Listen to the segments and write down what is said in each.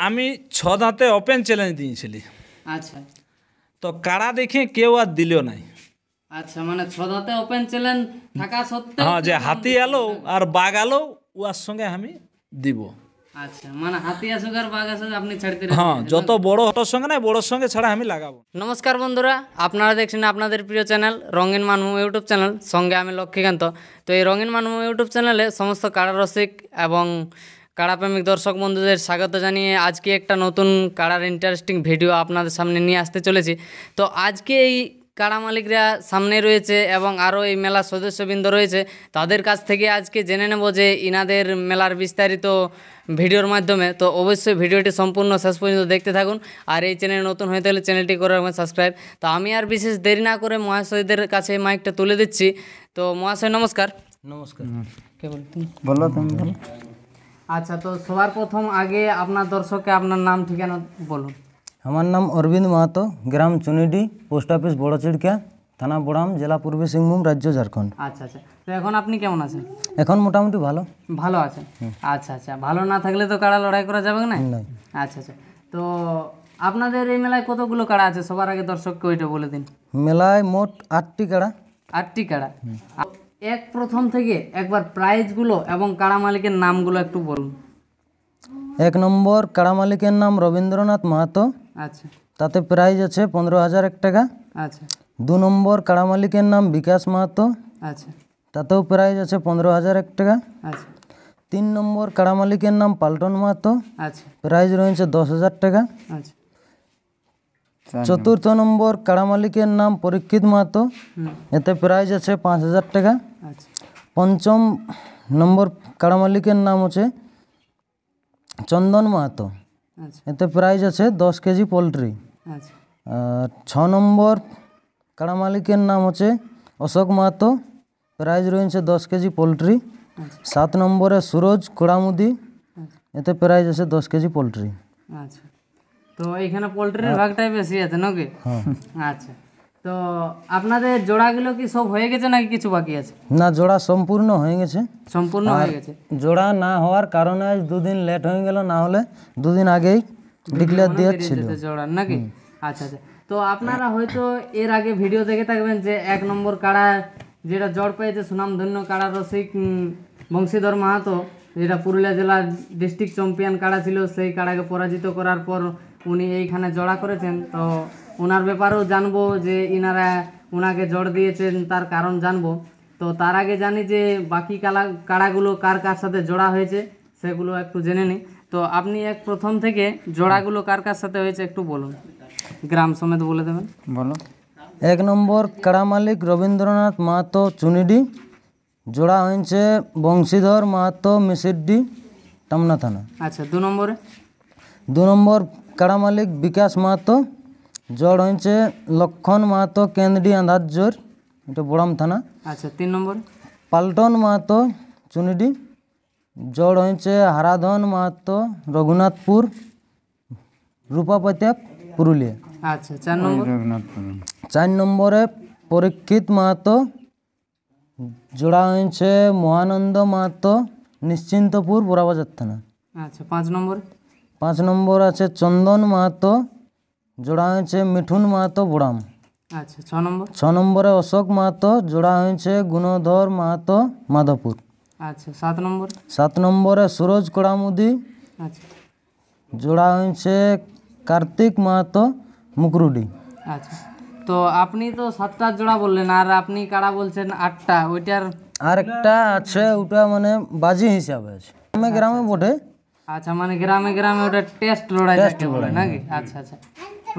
আমি 6 দাঁতে open challenge দিয়েছিলি, আচ্ছা তো কাড়া দেখে কেউ আর দিল নাই। আচ্ছা, মানে 6 দাঁতে ওপেন চ্যালেঞ্জ থাকা সত্ত্বেও হ্যাঁ, যে হাতি এলো আর বাঘ এলো ওর সঙ্গে আমি দিব। আচ্ছা, মানে হাতি আসুক আর বাঘ আসুক আপনি ছাড়তে রাজি হ্যাঁ, আছেন। যত বড় হটোর সঙ্গে নাই, বড়োর সঙ্গে ছাড়া আমি লাগাবো। নমস্কার বন্ধুরা, আপনারা দেখছেন আপনাদের প্রিয় চ্যানেল রঙিন মানভূম ইউটিউব চ্যানেল, সঙ্গে আমি লক্ষ্মীকান্ত। তো এই রঙিন মানভূম ইউটিউব চ্যানেলে সমস্ত কাড়া রসিক এবং কাড়াপ্রেমিক দর্শক বন্ধুদের স্বাগত জানিয়ে আজকে একটা নতুন কাড়ার ইন্টারেস্টিং ভিডিও আপনাদের সামনে নিয়ে আসতে চলেছি। তো আজকে এই কাড়া মালিকরা সামনে রয়েছে এবং আরও এই মেলার সদস্যবৃন্দ রয়েছে, তাদের কাছ থেকে আজকে জেনে নেব যে ইনাদের মেলার বিস্তারিত ভিডিওর মাধ্যমে। তো অবশ্যই ভিডিওটি সম্পূর্ণ শেষ পর্যন্ত দেখতে থাকুন। আর এই চ্যানেল নতুন হয়ে থাকলে চ্যানেলটি করে রাখবেন সাবস্ক্রাইব। তো আমি আর বিশেষ দেরি না করে মহাশয়দের কাছে মাইকটা তুলে দিচ্ছি। তো মহাশয় নমস্কার। নমস্কার। কে বলতেন? বলো তুমি বলো। আচ্ছা, তো সবার প্রথম আগে আপনার দর্শককে আপনার নাম ঠিকানা বলুন। আমার নাম অরবিন্দ মাহাতো, গ্রাম চুনিডি, পোস্ট অফিস বড়চিড়কা, থানা বড়াম, জেলা পূর্বী সিংভূম, রাজ্য ঝাড়খণ্ড। আচ্ছা আচ্ছা, তো এখন আপনি কেমন আছেন? এখন মোটামুটি ভালো। ভালো আছেন? আচ্ছা আচ্ছা, ভালো না থাকলে তো কাড়া লড়াই করা যাবে না। নাই। আচ্ছা আচ্ছা, তো আপনাদের এই মেলায় কতগুলো কাড়া আছে সবার আগে দর্শককে ওইটা বলে দিন। মেলায় মোট 8টি কাড়া। 8টি কাড়া। এক প্রথম থেকে একবার প্রাইজগুলো এবং কাড়া মালিকের নামগুলো একটু বলুন। 1 নম্বর কাড়া মালিকের নাম রবীন্দ্রনাথ মাহাতো, আচ্ছা তাতে প্রাইজ আছে 15,001 টাকা। আচ্ছা 2 নম্বর কাড়া মালিকের নাম বিকাশ মাহাতো, আচ্ছা তাতেও প্রাইজ আছে 15,001 টাকা। আচ্ছা 3 নম্বর কাড়া মালিকের নাম পাল্টন মাহাতো, আচ্ছা প্রাইজ রয়েছে 10,000 টাকা। আচ্ছা 4র্থ নম্বর কাড়া মালিকের নাম পরীক্ষিত মাহাতো, এতে প্রাইজ আছে 5,000 টাকা। আচ্ছা 5ম নম্বর কাড়া মালিকের নাম হচ্ছে চন্দন মাহাতো, আচ্ছা এতে প্রাইজ আছে 10 কেজি পোলট্রি। আচ্ছা আর 6 নম্বর কাড়া মালিকের নাম হচ্ছে অশোক মাহাতো, প্রাইজ রয়েছে 10 কেজি পোলট্রি। 7 নম্বরে সুরজ কোড়ামুদি, এতে প্রাইজ আছে 10 কেজি পোলট্রি। আচ্ছা, তো এইখানে পোলট্রির ভাগটাই বেশি আছে নাকি? আচ্ছা, তো আপনাদের জোড়াগুলো কি সব হয়ে গেছে নাকি কিছু বাকি আছে? না, জোড়া সম্পূর্ণ হয়ে গেছে। সম্পূর্ণ হয়ে গেছে। জোড়া না হওয়ার কারণে আজ 2 দিন লেট হয়ে গেল, না হলে 2 দিন আগেই ডিক্লেয়ার দেওয়া ছিল। জোড়ার নাকি? আচ্ছা আচ্ছা, তো আপনারা হয়তো এর আগে ভিডিও দেখে থাকবেন যে 1 নম্বর কাড়া যেটা জড় পেয়েছে সুনামধন্য কাড়া রসিক বংশীধর মাহাতো, যেটা পুরুলিয়া জেলার ডিস্ট্রিক্ট চ্যাম্পিয়ন কাড়া ছিল, সেই কাড়াকে পরাজিত করার পর উনি এইখানে জড়া করেছেন। তো ওনার ব্যাপারেও জানবো যে ইনারা ওনাকে জড় দিয়েছেন তার কারণ জানবো। তো তার আগে জানি যে বাকি কাড়াগুলো কার কার সাথে জোড়া হয়েছে সেগুলো একটু জেনে নিই। তো আপনি প্রথম থেকে জোড়াগুলো কার কার সাথে হয়েছে একটু বলুন, গ্রাম সমেত বলে দেবেন। বলো। 1 নম্বর কাড়া মালিক রবীন্দ্রনাথ মাহাতো চুনিডি, জোড়া হয়েছে বংশীধর মাহাতো মিসিড্ডি, টামনা থানা। আচ্ছা, 2 নম্বরে? 2 নম্বর কাড়া মালিক বিকাশ মাহাতো, জড় হয়েছে লক্ষণ মাহাতো কেন্দ্রী আন্ধারজোর, এটা বড়াম থানা। আচ্ছা, 3 নম্বরে? পাল্টন মাহাতো চুনিডি, জড় হয়েছে হারাধন মাহাতো রঘুনাথপুর, রূপাপত্যাক, পুরুলিয়া। আচ্ছা, 4 নম্বর? 4 নম্বরে পরীক্ষিত মাহাতো, জোড়া হয়েছে মহানন্দ মাহাতো নিশ্চিন্তপুর, বোরাবাজার থানা। আচ্ছা, 5 নম্বরে? 5 নম্বর আছে চন্দন মাহাতো, জোড়া হয়েছে মিঠুন মাহাতো, বোড়াম। আচ্ছা, 6 নম্বর? 6 নম্বরে অশোক মাহাতো, জোড়া হয়েছে গুণধর মাহাতো, মাধবপুর। আচ্ছা, 7 নম্বর? 7 নম্বরে সুরজ কোড়ামুদি, আচ্ছা জোড়া হয়েছে কার্তিক মাহাতো, মুকরুডি। আচ্ছা, তো আপনি তো 7টা জোড়া বললেন আর আপনি কাড়া বলছেন 8টা, ওইটার? আর একটা আছে, ওটা মানে বাজি হিসাবে আছে, গ্রামে গ্রামে বটে। আচ্ছা, মানে গ্রামে গ্রামে ওটা টেস্ট লড়াই যাকে বলে নাকি? আচ্ছা আচ্ছা,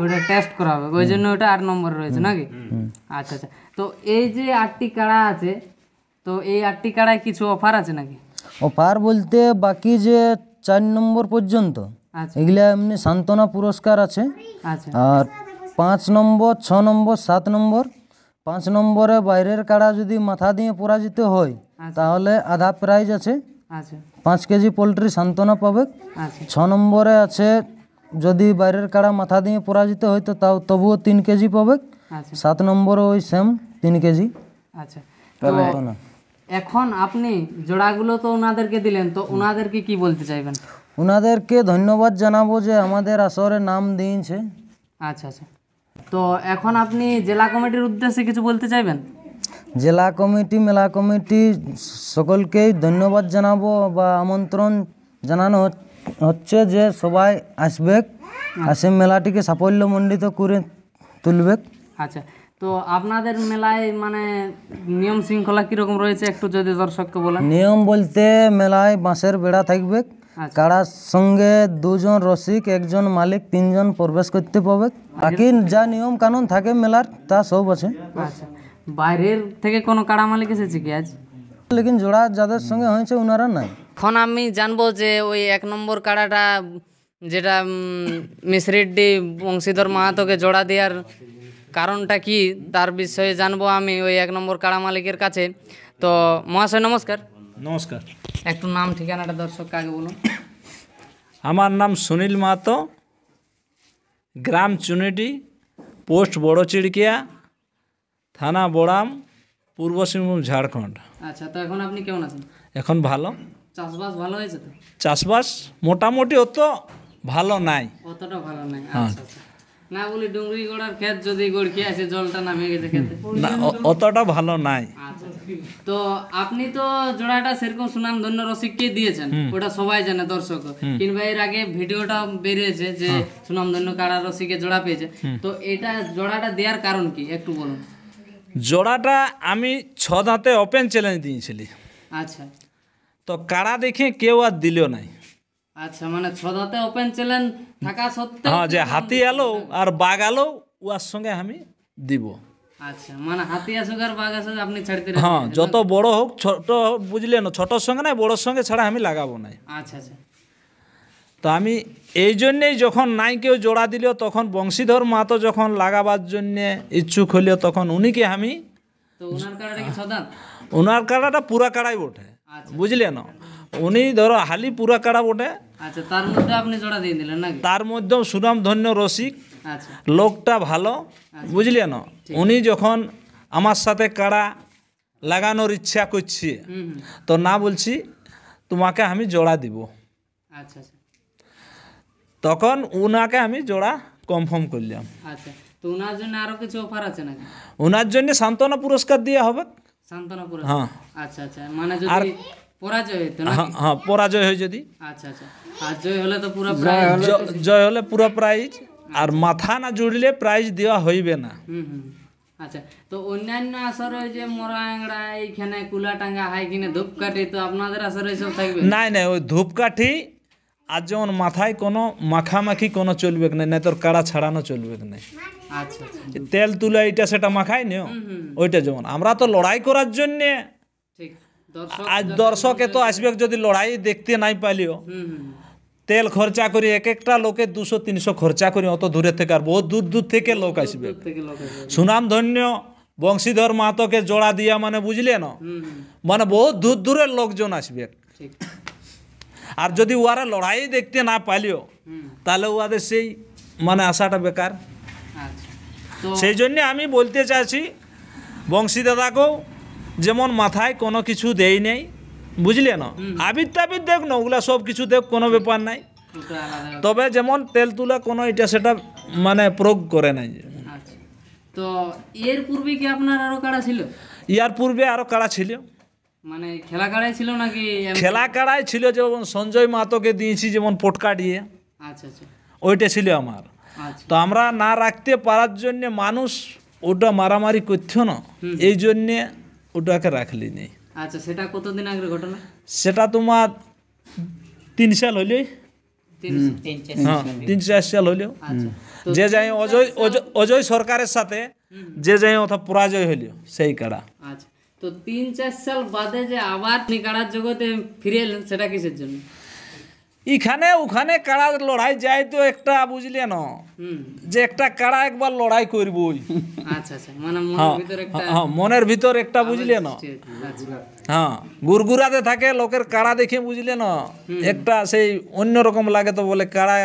ওটা টেস্ট করা হবে, ওই জন্য ওটা 8 নম্বর রয়েছে নাকি? আচ্ছা আচ্ছা, তো এই যে 8টি কাড়া আছে, তো এই 8টি কাড়ায় কিছু অফার আছে নাকি? অফার বলতে বাকি যে 4 নম্বর পর্যন্ত আচ্ছা এগুলা এমনি সান্ত্বনা পুরস্কার আছে। আচ্ছা আর 5 নম্বর, 6 নম্বর, 7 নম্বর, 5 নম্বরে বাইরের কাড়া যদি মাথা দিয়ে পরাজিত হয় তাহলে আধা প্রাইজ আছে, আচ্ছা 5 কেজি পোলট্রি সান্ত্বনা পাবে। আচ্ছা 6 নম্বরে আছে যদি বাইরের কাড়া মাথা দিয়ে পরাজিত হয় তো তাও তবুও 3 কেজি পাবে। আচ্ছা 7 নম্বরে ওই সেম 3 কেজি। আচ্ছা, তো এখন আপনি জোড়াগুলো তো ওনাদেরকে দিলেন, তো ওনাদেরকে কি বলতে চাইবেন? ওনাদেরকে ধন্যবাদ জানাবো যে আমাদের আসরে নাম দিয়েছে। আচ্ছা আচ্ছা, তো এখন আপনি জেলা কমিটির উদ্দেশ্যে কিছু বলতে চাইবেন? জেলা কমিটি, মেলা কমিটি সকলকেই ধন্যবাদ জানাবো বা আমন্ত্রণ জানানো হচ্ছে যে সবাই আসবে, আসে মেলাটিকে সাফল্যমণ্ডিত করে তুলবে। আচ্ছা, তো আপনাদের মেলায় মানে নিয়ম শৃঙ্খলা কীরকম রয়েছে একটু যদি দর্শককে বলেন। নিয়ম বলতে মেলায় বাঁশের বেড়া থাকবে, কাড়ার সঙ্গে 2 জন রসিক, 1 জন মালিক, 3 জন প্রবেশ করতে পাবে। বাকি যা নিয়ম কানুন থাকে মেলার তা সব আছে। আচ্ছা, বাইরের থেকে কোনো কাড়া মালিক এসেছে কি আজ? লেকিন জোড়া যাদের সঙ্গে হয়েছে ওনারা নাই। এখন আমি জানবো যে ওই 1 নম্বর কাড়াটা যেটা মিশ্রিডি বংশীধর মাহাতোকে জোড়া দেওয়ার কারণটা কি তার বিষয়ে জানবো আমি ওই 1 নম্বর কাড়া মালিকের কাছে। তো মহাশয় নমস্কার। নমস্কার। একটু নাম ঠিকানাটা দর্শককে আগে বলুন। আমার নাম সুনীল মাহাতো, গ্রাম চুনিডি, পোস্ট বড় চিড়কিয়া, থানা বড়াম, পূর্ব সিংভূম, ঝাড়খণ্ড। আচ্ছা, তো এখন আপনি কেমন আছেন? এখন ভালো। চাষবাস ভালো হয়েছে তো? চাষবাস মোটামুটি অত ভালো নাই। অতটা ভালো নাই। আচ্ছা আচ্ছা, না বলি ডুংরি গোড়ার ক্ষেত যদি গড়িয়ে আছে জলটা নামে গেছে খেতে, না অতটা ভালো নাই। আচ্ছা, তো আপনি তো জোড়াটা সেরকম সুনাম ধন্য রসিককে দিয়েছেন, ওটা সবাই জানে দর্শক, কিংবা এর আগে ভিডিওটা বেরিয়েছে যে সুনাম ধন্য কাড়া রসিকে জোড়া পেয়েছে, তো এটা জোড়াটা দেওয়ার কারণ কি একটু বলুন। জোড়াটা আমি 6 দাঁতে ওপেন চ্যালেঞ্জ দিয়েছিলি। আচ্ছা, তো কাড়া দেখে কেউ আর দিল নাই। আচ্ছা, মানে 6 দাঁতে ওপেন চ্যালেঞ্জ থাকা সত্ত্বেও হ্যাঁ, যে হাতি এলো আর বাঘ এলো ওর সঙ্গে আমি দিব। আচ্ছা, মানে হাতি আসুক আর বাঘ আসুক আপনি ছাড়তে হ্যাঁ, যত বড় হোক ছোট হোক, বুঝলে না, ছোটোর সঙ্গে না বড়োর সঙ্গে ছাড়া আমি লাগাবো না। আচ্ছা আচ্ছা, তো আমি এই জন্যেই যখন নাই কেউ জোড়া দিল তখন বংশীধর মাহাতো যখন লাগাবার জন্যে ইচ্ছুক হইল তখন উনিকে আমি, তো ওনার কাড়াটা কি 6 দাঁত? ওনার কাড়াটা পুরা কাড়াই বটে, বুঝলে না, উনি ধরো হালি পুরা কাড়া বটে। আচ্ছা, তার মধ্যে আপনি জোড়া দিয়ে দিলেন নাকি? তার মধ্যেও সুনাম ধন্য রসিক, আচ্ছা, লোকটা ভালো, বুঝলে না, উনি যখন আমার সাথে কাড়া লাগানোর ইচ্ছা করছে তো না বলছি তোমাকে আমি জোড়া দিব, আচ্ছা আচ্ছা, তখন উনাকে আমি জোড়া কনফার্ম করলাম। আচ্ছা, তো ওনার জন্য আরো কিছু অফার আছে নাকি? ওনার জন্য সান্ত্বনা পুরস্কার দেওয়া হবে। সান্ত্বনা পুরস্কার? হ্যাঁ। আচ্ছা আচ্ছা, মানে যদি পরাজয় হইতো না? হ্যাঁ, পরাজয় হয় যদি। আচ্ছা আচ্ছা, আর জয় হলে তো পুরো প্রাইজ? জয় হলে পুরো প্রাইজ, আর মাথা না জুড়লে প্রাইজ দেওয়া হইবে না। হুম, আচ্ছা, তো অন্যান্য আসর ওই যে মোরাংড়া এইখানে কুলাটাঙ্গা হাই কিনে ধূপকাঠি, তো আপনাদের আসর এইসব থাকবে? নাই নাই, ওই ধূপকাঠি আর যেমন মাথায় কোনো মাখামাখি কোনো চলবে না, নাই তোর কাড়া ছাড়ানো চলবে না। আচ্ছা আচ্ছা, তেল তুলা এটা সেটা মাখাই নিও, ওইটা যেমন আমরা তো লড়াই করার জন্যে, ঠিক, দর্শক আজ দর্শকে তো আসবে যদি লড়াই দেখতে নাই পালিও, তেল খরচা করি এক একটা লোকে 200-300 খরচা করি অত দূরে থেকে, আর বহুত দূর দূর থেকে লোক আসবে। থেকে লোক আসবে। সুনাম ধন্য বংশীধর মাহাতোকে জোড়া দিয়া মানে বুঝলে না, মানে বহুত দূর দূরের লোকজন আসবে। ঠিক, আর যদি ওরা লড়াই দেখতে না পালিও তাহলে ওদের সেই মানে আশাটা বেকার। আচ্ছা, তো সেই জন্য আমি বলতে চাইছি বংশী দাদাকেও যেমন মাথায় কোনো কিছু দেই নেই, বুঝলে না, আবির টাবির দেখ না, ওগুলা সব কিছু দেখ, কোনো ব্যাপার নাই, ওটা আলাদা। তবে যেমন তেল তুলা কোনো এটা সেটা মানে প্রয়োগ করে নাই। আচ্ছা, তো এর পূর্বে কি আপনার আরো কাড়া ছিল? ইয়ার পূর্বে আরও কাড়া ছিল, মানে খেলা কাড়াই ছিল নাকি খেলা কাড়াই ছিল, যেমন সঞ্জয় মাহাতোকে দিয়েছি যেমন পটকা দিয়ে, আচ্ছা আচ্ছা, ওইটা ছিল আমার। আচ্ছা, তো আমরা না রাখতে পারার জন্যে মানুষ ওটা মারামারি করতো না, এই জন্যে ওটাকে রাখলি নেই। আচ্ছা, সেটা কতদিন আগের ঘটনা? সেটা তোমার 3 সাল হইলে, হ্যাঁ 3-4 সাল হইলেও, আচ্ছা, যে যাই অজয় সরকারের সাথে যে যাই অথবা পরাজয় হইল সেই কাড়া। আচ্ছা, তো 3-4 সাল বাদে যে আবার আপনি কাড়ার জগতে ফিরে এলেন সেটা কিসের জন্য? এখানে ওখানে কাড়া লড়াই যায় তো একটা, বুঝলে না, যে একটা কাড়া একবার লড়াই করবই। আচ্ছা আচ্ছা, মানে মনের ভিতরে একটা, হ্যাঁ মনের ভিতর একটা, বুঝলে না, আচ্ছা, হ্যাঁ গুরগুরাতে থাকে লোকের কাড়া দেখে, বুঝলে না, একটা সেই অন্যরকম লাগে, তো বলে কাড়া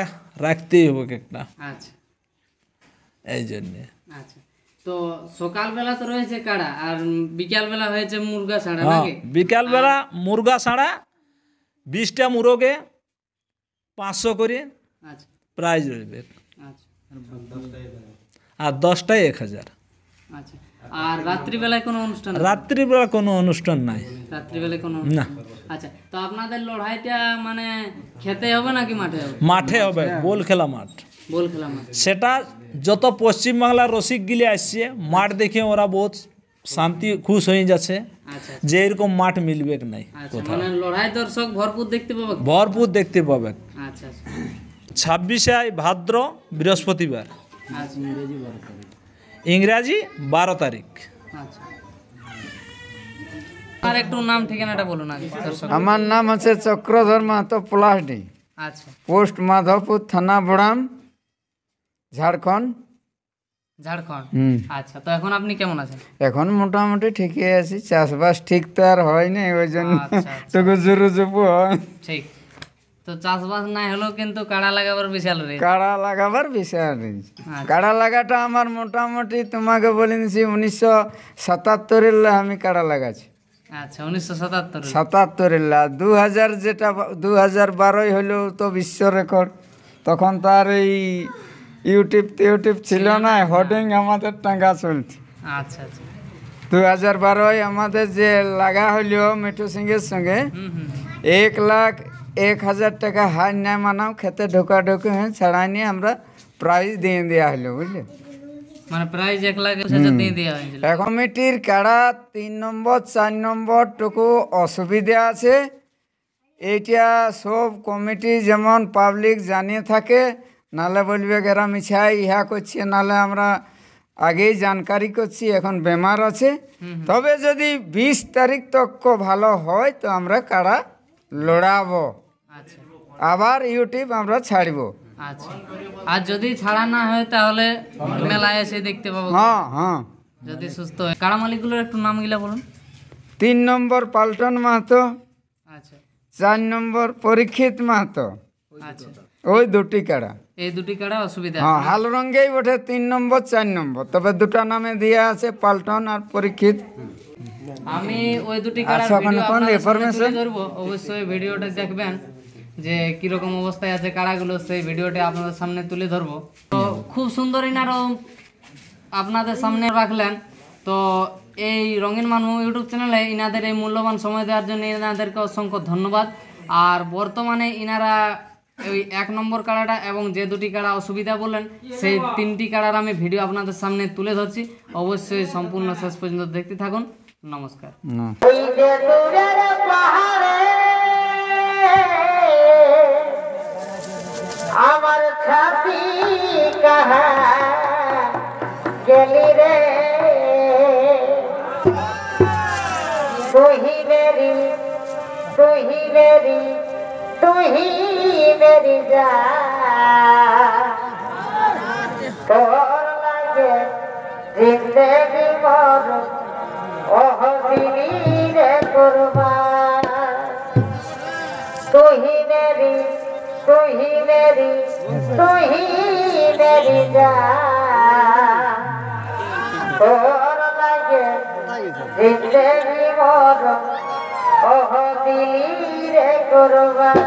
রাখতেই হবে একটা, আচ্ছা এই জন্যে। আচ্ছা, তো সকালবেলা তো রয়েছে কাড়া আর বিকালবেলা হয়েছে মুরগা ছাড়া হ্যাঁ, নাকি? বিকালবেলা মুরগা ছাড়া 20টা মুরগে 500 করে আচ্ছা প্রাইজ রইবে, আচ্ছা আর 10টায় 1000। আচ্ছা। আর রাত্রিবেলায় কোনো অনুষ্ঠান আছে? রাত্রিবেলা কোনো অনুষ্ঠান নাই। রাত্রিবেলায় কোনো না, আচ্ছা। তো আপনাদের লড়াইটা মানে খেতে হবে নাকি মাঠে হবে? মাঠে হবে, বল খেলা মাঠ। বল খেলা মাঠ। সেটা যত পশ্চিমবাংলার রসিকগুলি আসছে মাঠ দেখে ওরা বহুত শান্তি খুশ হয়ে যাচ্ছে আচ্ছা যে এরকম মাঠ মিলবে নাই আচ্ছা, কোথাও। মানে লড়াই দর্শক ভরপুর দেখতে পাবে। ভরপুর দেখতে পাবে। আচ্ছা আচ্ছা 26শে ভাদ্র বৃহস্পতিবার, আচ্ছা ইংরাজি 12 তারিখ। আচ্ছা। আর একটু নাম ঠিকানাটা বলুন আগে দর্শক। আমার নাম হচ্ছে চক্রধর মাহাতো পলাশডি, আচ্ছা পোস্ট মাধবপুর, থানা বড়াম, ঝাড়খণ্ড। ঝাড়খণ্ড। আচ্ছা, তো এখন আপনি কেমন আছেন? এখন মোটামুটি ঠিকই আছি, চাষবাস ঠিক তো আর হয়নি, ওই জন্য আচ্ছা, আচ্ছা। টুকু জুরু জুপু হয়। ঠিক। তো চাষবাস না হলেও কিন্তু কাড়া লাগাবার বিশাল রে। কাড়া লাগাবার বিষয় নেই। কাড়া লাগাটা আমার মোটামুটি তোমাকে বলে দিচ্ছি 1977-এর আমি কাড়া লাগাচ্ছি। আচ্ছা 1977। 77-এর 2000, যেটা 2012 হলো তো বিশ্ব রেকর্ড। তখন তো আর এই ইউটিউব ছিল না, হোর্ডিং আমাদের টাঙ্গা চলছে। আচ্ছা আচ্ছা 2012 আমাদের যে লাগা হইলো মিঠু সিংয়ের সঙ্গে, 1,01,000 টাকা হার নেয় মানাও, খেতে ঢোকাঢুকি হয়ে ছাড়াই নিয়ে আমরা প্রাইজ দিয়ে দেওয়া হলো, বুঝলে। মানে প্রাইজ 1,20,000 দিয়ে দেওয়া হয়েছিল। কমিটির কাড়া 3 নম্বর 4 নম্বর টুকু অসুবিধা আছে, এইটা সব কমিটি যেমন পাবলিক জানিয়ে থাকে, নালে বলবে এরা মিছাই ইহা করছে, নালে আমরা আগেই জানকারি করছি এখন বেমার আছে। তবে যদি 20 তারিখ তক ভালো হয় তো আমরা কাড়া লড়াবো, আচ্ছা আবার ইউটিউব আমরা ছাড়বো। আচ্ছা। আর যদি ছাড়া না হয় তাহলে মেলায় এসে দেখতে পাবো। হ্যাঁ হ্যাঁ। যদি সুস্থ হয়। কাড়া মালিকগুলোর একটু নামগুলা বলুন। 3 নম্বর পাল্টন মাহাতো, আচ্ছা 4 নম্বর পরীক্ষিত মাহাতো, আচ্ছা। ওই দুটি কাড়া। এই দুটি কাড়া অসুবিধা। হ্যাঁ, হাল রঙ্গেই বটে 3 নম্বর 4 নম্বর, তবে দুটা নামে দেওয়া আছে, পাল্টন আর পরীক্ষিত। আমি ওই দুটি কাড়ার আচ্ছা, ওখানে ভিডিও কোন আপনাদের সামনে information? তুলে ধরবো। অবশ্যই ভিডিওটা দেখবেন যে কিরকম অবস্থায় আছে কাড়াগুলো, সেই ভিডিওটা আপনাদের সামনে তুলে ধরবো। তো খুব সুন্দর ইনারও আপনাদের সামনে রাখলেন। তো এই রঙিন মানুষ ইউটিউব চ্যানেলে ইনাদের এই মূল্যবান সময় দেওয়ার জন্য ইনাদেরকে অসংখ্য ধন্যবাদ। আর বর্তমানে ইনারা ওই 1 নম্বর কাড়াটা এবং যে দুটি কাড়া অসুবিধা বললেন সেই 3টি কাড়ার আমি ভিডিও আপনাদের সামনে তুলে ধরছি। অবশ্যই সম্পূর্ণ শেষ পর্যন্ত দেখতে থাকুন। নমস্কার। না। ওই যে দূরের পাহাড়ে আমার ছাতি কাহা গেলি রে, তুহি মেরি যা, তোর লাগে জিন্দেগি মর ওহ দিলি রে কুরবান, তুহি মেরি জান, তোর লাগে জিন্দেগি মর ওহ দিলি রে কুরবান।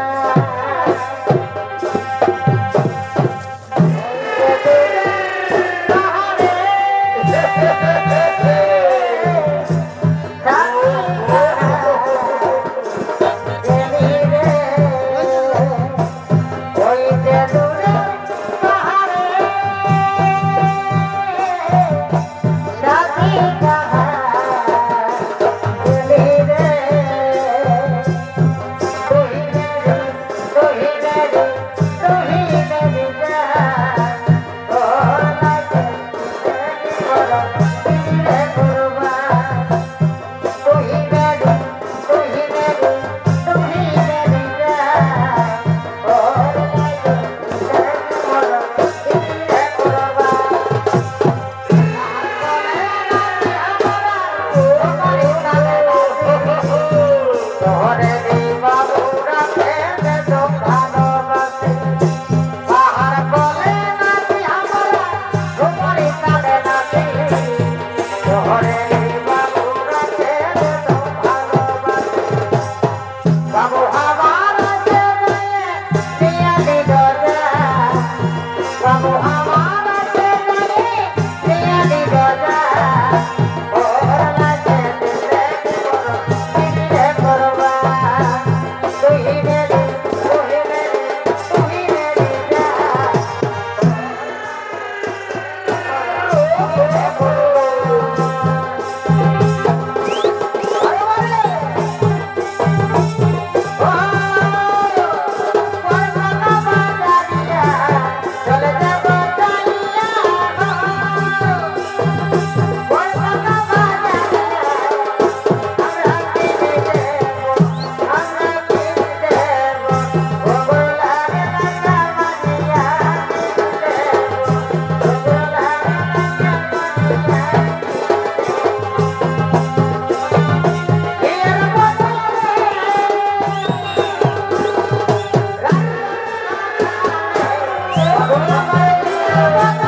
তোমায়